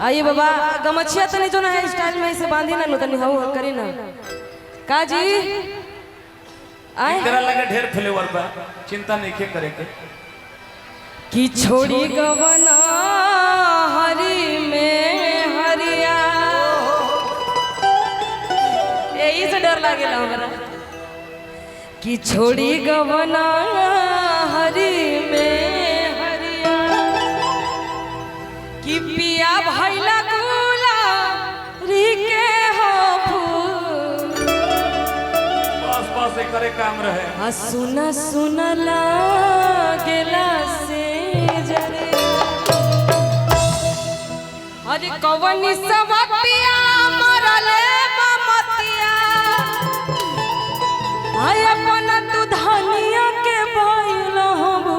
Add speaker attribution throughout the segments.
Speaker 1: आइए बाबा गमछिया तनी जो ना है स्टाइल में इसे बांधी ना तनी हाउ करी ना का जी
Speaker 2: आए करा लगे ढेर फ्लेवर बा चिंता नहीं के करे के
Speaker 1: कि छोड़ी गवना हरी में हरिया यही से डर लागेला हमरा कि छोड़ी गवना हरी में हरिया कि पिया भैला गुला रिके हो फूल
Speaker 2: बस बस करे काम रहे
Speaker 1: सुन सुन लागेला से जरे अरे कवनी सब पिया मरले ममतिया आय अपन तू धनिया के बैल हबू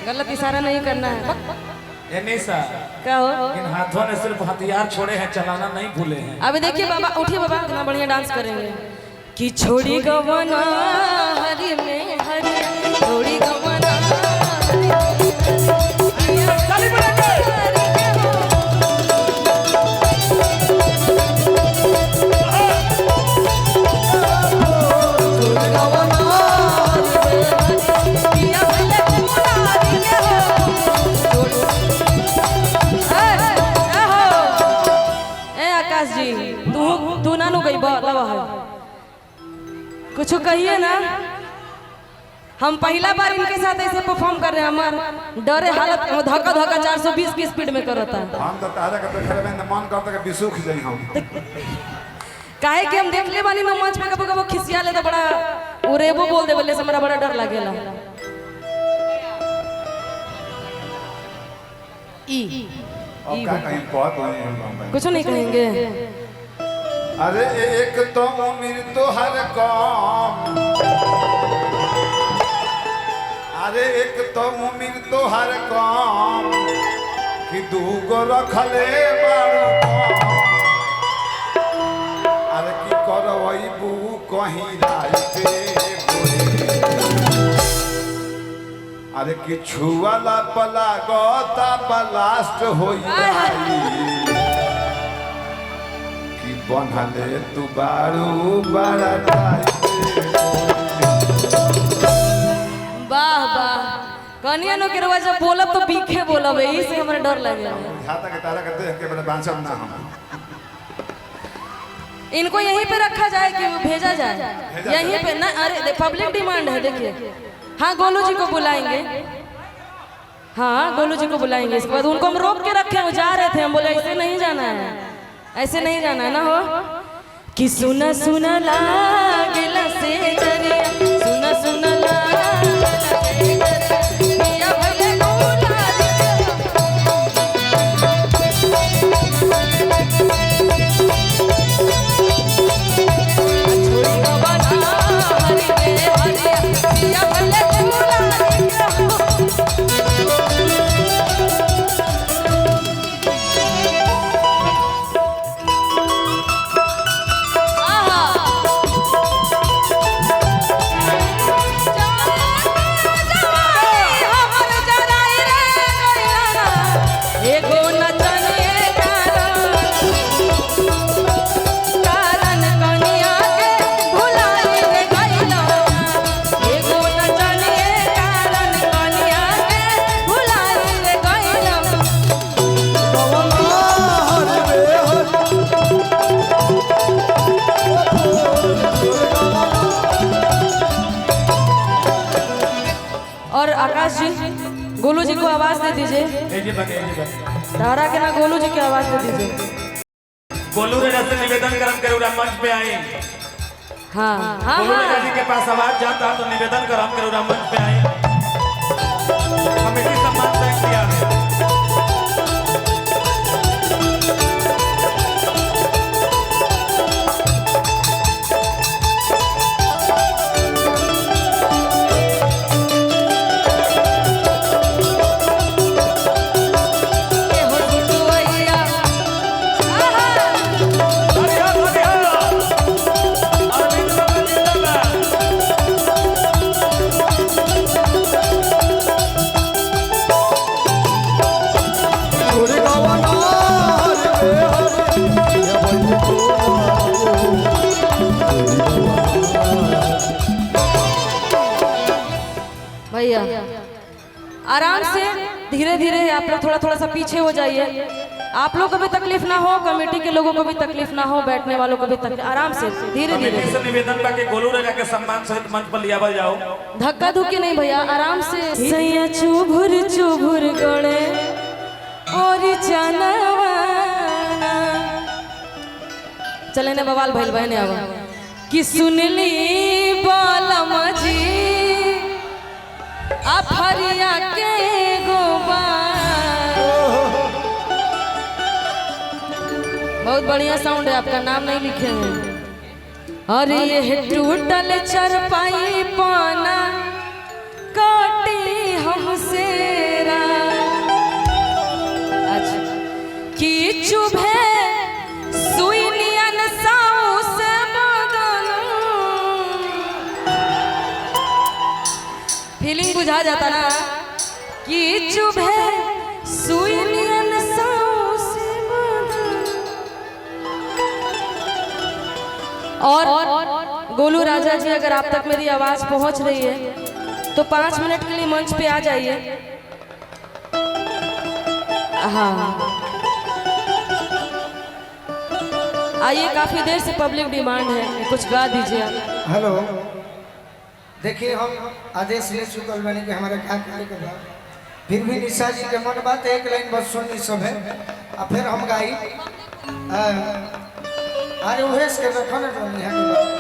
Speaker 1: गलत इशारा नहीं करना है
Speaker 2: ये नहीं सा
Speaker 1: क्या हो
Speaker 2: इन हाथों ने सिर्फ हथियार छोड़े हैं चलाना नहीं भूले हैं
Speaker 1: अभी देखिए बाबा उठिए बाबा कितना बढ़िया डांस करेंगे कि छोड़ी गवना हरी में हरी छोड़ी गवना
Speaker 2: ताली बजा
Speaker 1: कुछ कहिए ना हम पहला बार इनके साथ ऐसे परफॉर्म कर रहे हैं हमार डरे हालत धक्का धक्का 420 की स्पीड में करता है
Speaker 3: हम तो तारा के देखे में मन करता के बिसुख जाई हम
Speaker 1: काहे कि हम देख ले बानी न मंच में कबो कबो खिसिया ले तो बड़ा उरेबो बोल दे बोले से हमरा बड़ा डर लागेला ई
Speaker 3: अब का कहीं बहुत नहीं हम
Speaker 1: कुछ नहीं कहेंगे
Speaker 3: अरे एक तो उम्र तो हर काम अरे एक तो उम्र तो हर काम कि दूगो रखले बारू अरे की करवई बू कहीं राइते अरे कि छुआला पला गोता ब्लास्ट होई बनले तू बारू बड़ा
Speaker 1: वाह वाह कनिया नो के रवा जब बोलब तो बीखे बोलब यही से हमरा डर लगे
Speaker 3: खाता के तारा करते के बड़े बांसम ना हम
Speaker 1: इनको यहीं पे रखा जाए कि भेजा जाए यहीं पे ना अरे पब्लिक डिमांड है देखिए हाँ गोलू जी को बुलाएंगे हाँ गोलू जी को बुलाएंगे इसके बाद उनको हम रोक के रखे हम जा रहे थे हम बोले ऐसे नहीं जाना है ऐसे नहीं जाना है ना हो कि सुना सुना लागेला से जरिया सुना सुना लागेला से जरिया भले गुलाल छोड़ी गवना हरी में हरिया पिया भले गुलाल और आकाश जी गोलू जी को आवाज दे दीजिए तारा के ना गोलू जी की आवाज दे दीजिए
Speaker 2: गोलू रे से निवेदन करम करूरा मंच पे आए
Speaker 1: हाँ हाँ
Speaker 2: गोलू रे जी के पास आवाज जाता तो निवेदन करम करूरा मंच पे आए कमेटी सम्मान तय किया है
Speaker 1: भैया आराम से धीरे धीरे आप लोग थोड़ा थोड़ा सा पीछे हो जाइए। आप लोग को भी तकलीफ ना हो, कमेटी के लोगों को भी तकलीफ ना हो, बैठने वालों को भी तकलीफ। आराम से धीरे धीरे
Speaker 2: कमेटी से निवेदन बा कि गोलू राजा के सम्मान सहित मंच पर लियावल जाओ।
Speaker 1: धक्का धुक्की नहीं भैया, आराम से। सैया चुभुर चुभुर गड़े और जानवाना चले ने बवाल भइल बहने अब कि सुनली बालम जी अफरिया के गोबार। बहुत बढ़िया साउंड है आपका, नाम नहीं लिखे हैं। और ये टूटल चरपाई पाना काटी हमसे अच्छा कि चुभे सुइनियन साऊ से बदन। फीलिंग बुझा जाता ना कि चुभे सुइनियन साऊ से बदन। और गोलू राजा जी, अगर आप तक मेरी आवाज पहुंच रही है तो 5 मिनट के लिए मंच पे आ जाइए। हाँ आइए, काफी देर से पब्लिक डिमांड है, कुछ गा दीजिए आप।
Speaker 4: हेलो, देखिए हम आदेश ले चुकल बने कि हमारे क्या करे के बाद, फिर भी निशा जी के मन बात एक लाइन बस सुननी सब है और फिर हम गाई। अरे उहेश के रखो ना यहाँ के बाद